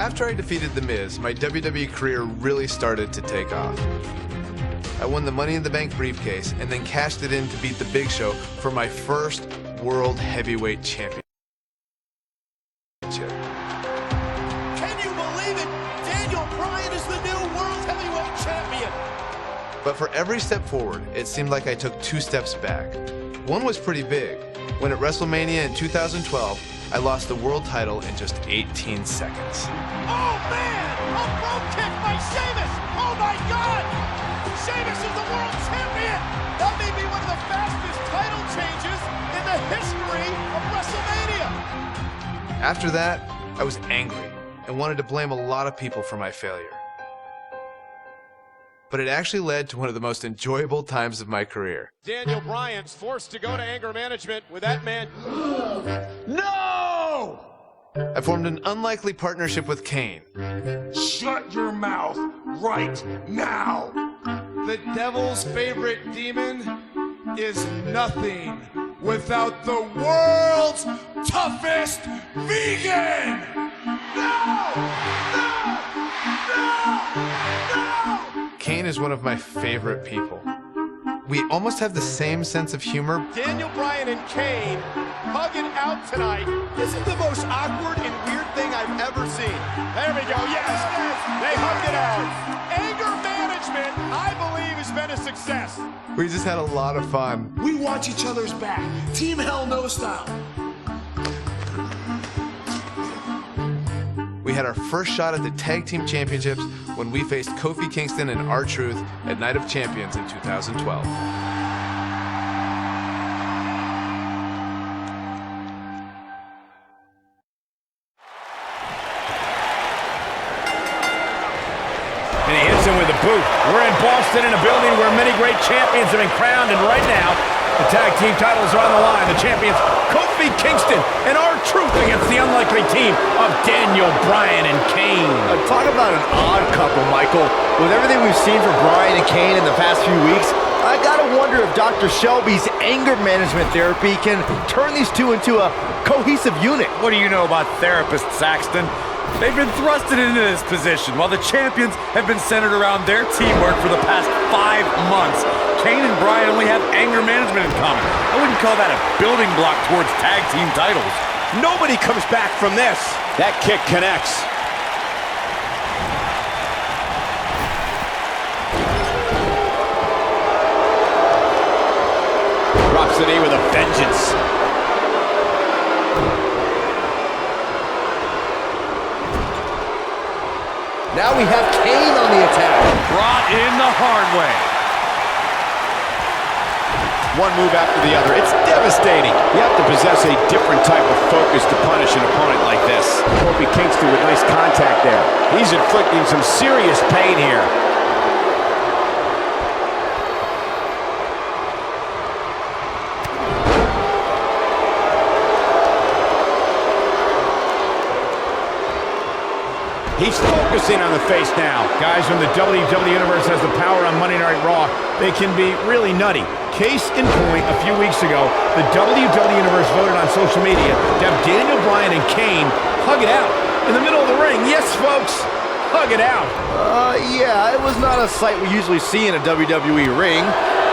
After I defeated The Miz, my WWE career really started to take off. I won the Money in the Bank briefcase and then cashed it in to beat The Big Show for my first World Heavyweight Championship. Can you believe it? Daniel Bryan is the new World Heavyweight Champion. But for every step forward, it seemed like I took 2 steps back. One was pretty big, when at WrestleMania in 2012, I lost the world title in just 18 seconds. Oh man! A rope kick by Sheamus! Oh my God! Sheamus is the world champion! That may be one of the fastest title changes in the history of WrestleMania! After that, I was angry and wanted to blame a lot of people for my failure. But it actually led to one of the most enjoyable times of my career. Daniel Bryan's forced to go to anger management with that man. No! I formed an unlikely partnership with Kane. Shut your mouth right now! The devil's favorite demon is nothing without the world's toughest vegan! No! No! No! No! Kane is one of my favorite people. We almost have the same sense of humor. Daniel Bryan and Kane hugging out tonight. This is the most awkward and weird thing I've ever seen. There we go. Yes, they hugged it out. Anger management, I believe, has been a success. We just had a lot of fun. We watch each other's back. Team Hell No style. We had our first shot at the Tag Team Championships when we faced Kofi Kingston and R-Truth at Night of Champions in 2012. And he hits him with a boot. We're in Boston in a building where many great champions have been crowned, and right now, the tag team titles are on the line. The champions, Kofi Kingston and R-Truth against the unlikely team of Daniel Bryan and Kane. Talk about an odd couple, Michael. With everything we've seen from Bryan and Kane in the past few weeks, I gotta wonder if Dr. Shelby's anger management therapy can turn these two into a cohesive unit. What do you know about therapists, Saxton? They've been thrusted into this position while the champions have been centered around their teamwork for the past 5 months. Kane and Bryan only have anger management in common. I wouldn't call that a building block towards tag team titles. Nobody comes back from this. That kick connects. Drops the knee with a vengeance. Now we have Kane on the attack. Brought in the hard way. One move after the other. It's devastating. You have to possess a different type of focus to punish an opponent like this. Kofi Kingston with nice contact there. He's inflicting some serious pain here. He's focusing on the face now. Guys, when the WWE Universe has the power on Monday Night Raw, they can be really nutty. Case in point, a few weeks ago, the WWE Universe voted on social media to have Daniel Bryan and Kane hug it out in the middle of the ring. Yes, folks, hug it out. Yeah, it was not a sight we usually see in a WWE ring.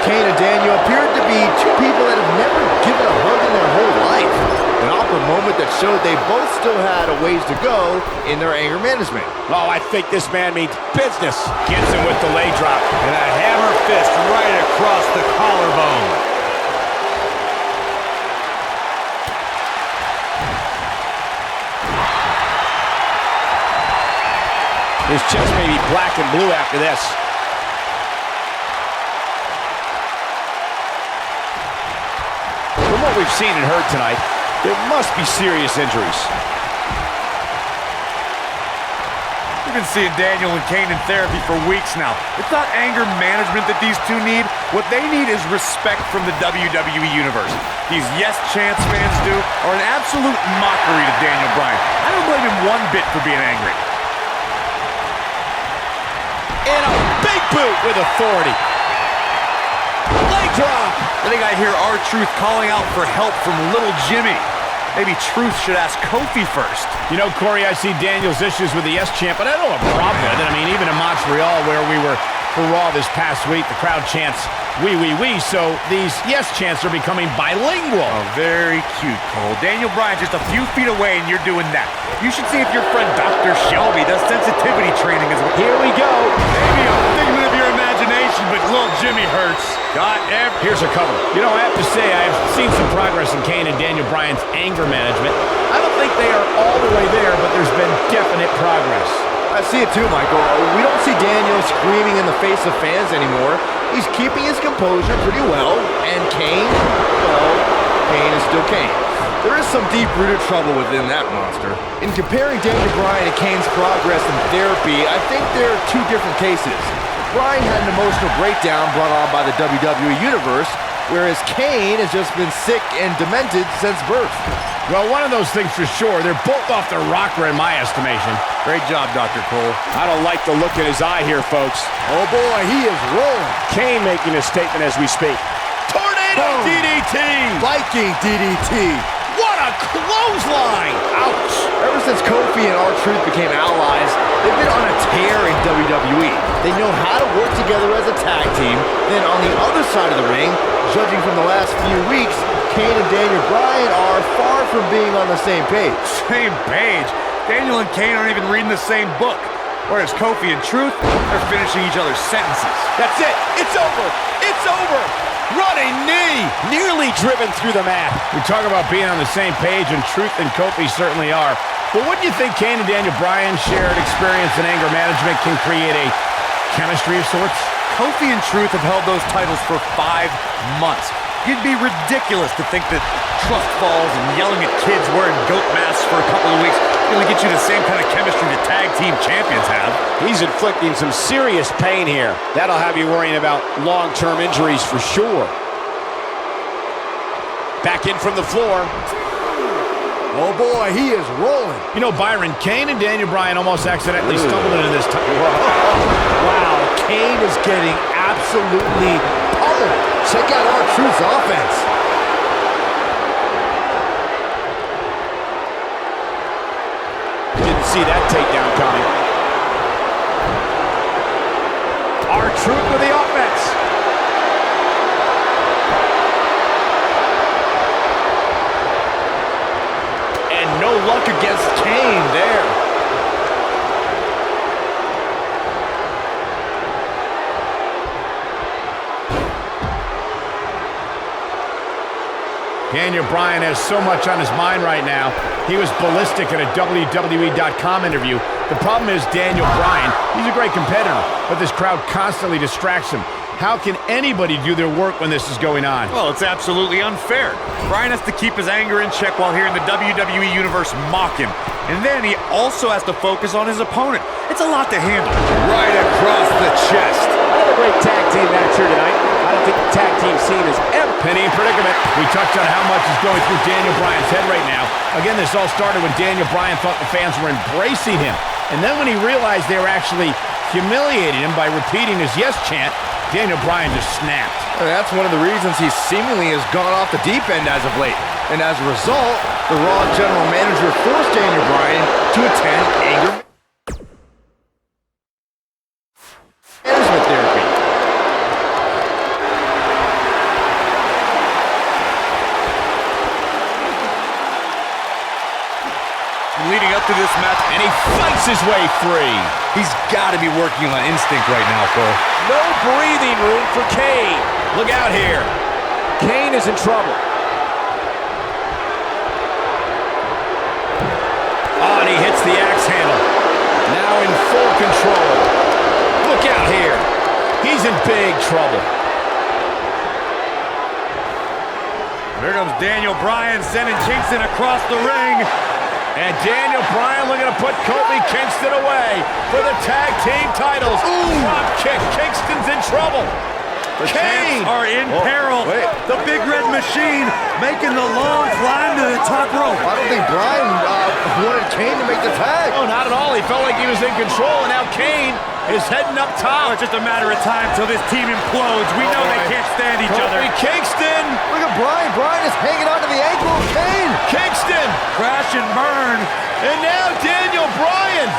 Kane and Daniel appeared to be two people that have never given a hug in their whole life. An awkward moment that showed they both still had a ways to go in their anger management. Oh, I think this man means business. Gets him with the leg drop and a hammer fist right across the collarbone. His chest may be black and blue after this. From what we've seen and heard tonight, there must be serious injuries. We've been seeing Daniel and Kane in therapy for weeks now. It's not anger management that these two need. What they need is respect from the WWE Universe. These Yes Chance fans do are an absolute mockery to Daniel Bryan. I don't blame him one bit for being angry. And a big boot with authority. Leg drop. I think I hear R-Truth calling out for help from little Jimmy. maybe Truth should ask Kofi first. You know, Corey, I see Daniel's issues with the Yes Champ, but I don't have a problem with it. I mean, even in Montreal, where we were for Raw this past week, the crowd chants, "We, we, we," so these Yes chants are becoming bilingual. Oh, very cute, Cole. Daniel Bryan just a few feet away, and you're doing that. You should see if your friend Dr. Shelby does sensitivity training as well. Here we go. Maybe a figment of your imagination, but little Jimmy hurts. Here's a cover. You know, I have to say, I've seen some progress in Kane and Daniel Bryan's anger management. I don't think they are all the way there, but there's been definite progress. I see it too, Michael. We don't see Daniel screaming in the face of fans anymore. He's keeping his composure pretty well. And Kane, well, Kane is still Kane. There is some deep-rooted trouble within that monster. In comparing Daniel Bryan and Kane's progress in therapy, I think there are two different cases. Bryan had an emotional breakdown brought on by the WWE Universe, whereas Kane has just been sick and demented since birth. Well, one of those things for sure. They're both off their rocker in my estimation. Great job, Dr. Cole. I don't like the look in his eye here, folks. Oh boy, he is rolling. Kane making a statement as we speak. Tornado DDT! Viking DDT. What a clothesline! Ouch! Ever since Kofi and R-Truth became allies, they've been on a tear in WWE. They know how to work together as a tag team. Then on the other side of the ring, judging from the last few weeks, Kane and Daniel Bryan are far from being on the same page. Same page? Daniel and Kane aren't even reading the same book. Whereas Kofi and Truth are finishing each other's sentences. That's it! It's over! It's over! Running knee! Nearly driven through the mat. We talk about being on the same page, and Truth and Kofi certainly are. But wouldn't you think Kane and Daniel Bryan's shared experience in anger management can create a chemistry of sorts? Kofi and Truth have held those titles for 5 months. It'd be ridiculous to think that trust falls and yelling at kids wearing goat masks for a couple of weeks is going to get you the same kind of chemistry that tag team champions have. He's inflicting some serious pain here. That'll have you worrying about long-term injuries for sure. Back in from the floor. Oh boy, he is rolling. You know, Byron, Kane and Daniel Bryan almost accidentally stumbled into this time. Wow, Kane is getting absolutely pummeled. Check out R-Truth's offense. Didn't see that takedown coming. R-Truth with the offense. And no luck against Kane there. Daniel Bryan has so much on his mind right now. He was ballistic in a WWE.com interview. The problem is Daniel Bryan, he's a great competitor, but this crowd constantly distracts him. How can anybody do their work when this is going on? Well, it's absolutely unfair. Bryan has to keep his anger in check while hearing the WWE Universe mock him. And then he also has to focus on his opponent. It's a lot to handle. Right across the chest. Another great tag team match here tonight. I don't think the tag team scene is ever penny in predicament. We touched on how much is going through Daniel Bryan's head right now. Again, this all started when Daniel Bryan thought the fans were embracing him. And then when he realized they were actually humiliating him by repeating his yes chant, Daniel Bryan just snapped. And that's one of the reasons he seemingly has gone off the deep end as of late. And as a result, the Raw general manager forced Daniel Bryan to attend anger management therapy. Leading up to this match, And he fights his way free. he's got to be working on instinct right now, Cole. No breathing room for Kane. Look out here. Kane is in trouble. Oh, and he hits the axe handle. Now in full control. Look out here. He's in big trouble. There comes Daniel Bryan sending Kingston across the ring. And Daniel Bryan looking to put Kofi Kingston away for the tag team titles. Drop kick. Kingston's in trouble. The Kane champs are in peril. wait. The Big Red Machine making the long climb to the top rope. I don't think Bryan wanted Kane to make the tag. Oh, not at all. He felt like he was in control, and now Kane is heading up top. It's just a matter of time till this team implodes. We know they can't stand each other. Kofi Kingston. Look at Bryan. Bryan is hanging onto the ankle of Kane. Kingston. Crash and burn. And now Daniel Bryan.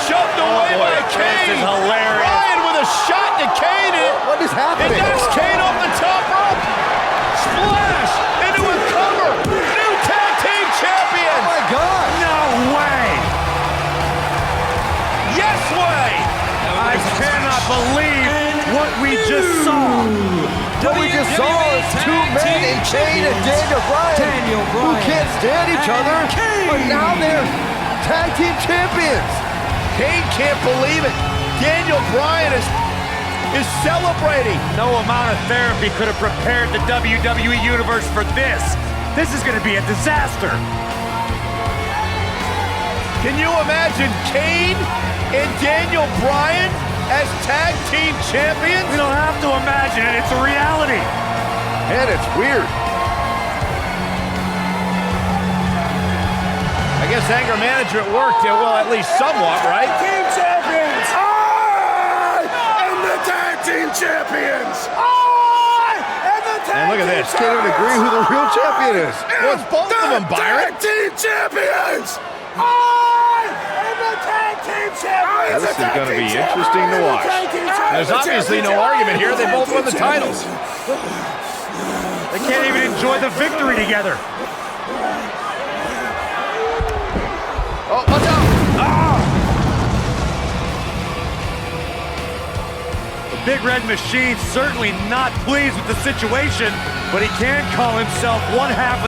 Shoved away by Kane. This is hilarious. Bryan with a shot to Kane. What is happening? It knocks Kane off the top rope. Splash into a cover. New tag team champions. Oh my God. No way. Yes way. I cannot believe what we just saw. What we just saw is two men in Kane and Daniel Bryan who can't stand each other, but now they're tag team champions. Kane can't believe it. Daniel Bryan is celebrating. No amount of therapy could have prepared the WWE Universe for this. This is going to be a disaster. Can you imagine Kane and Daniel Bryan as tag team champions? We don't have to imagine it. It's a reality. And it's weird. I guess anger management worked, well, at least somewhat, right? Team champions! I am the tag team champions! I am the tag And look at this. Can't even agree who the real champion is. Well, it's both of them, Byron. Tag team champions! I am the tag team champions! This is going to be interesting to watch. There's obviously no argument here. They both won the titles. They can't even enjoy the victory together. Oh, watch out! The Big Red Machine certainly not pleased with the situation, but he can call himself one half of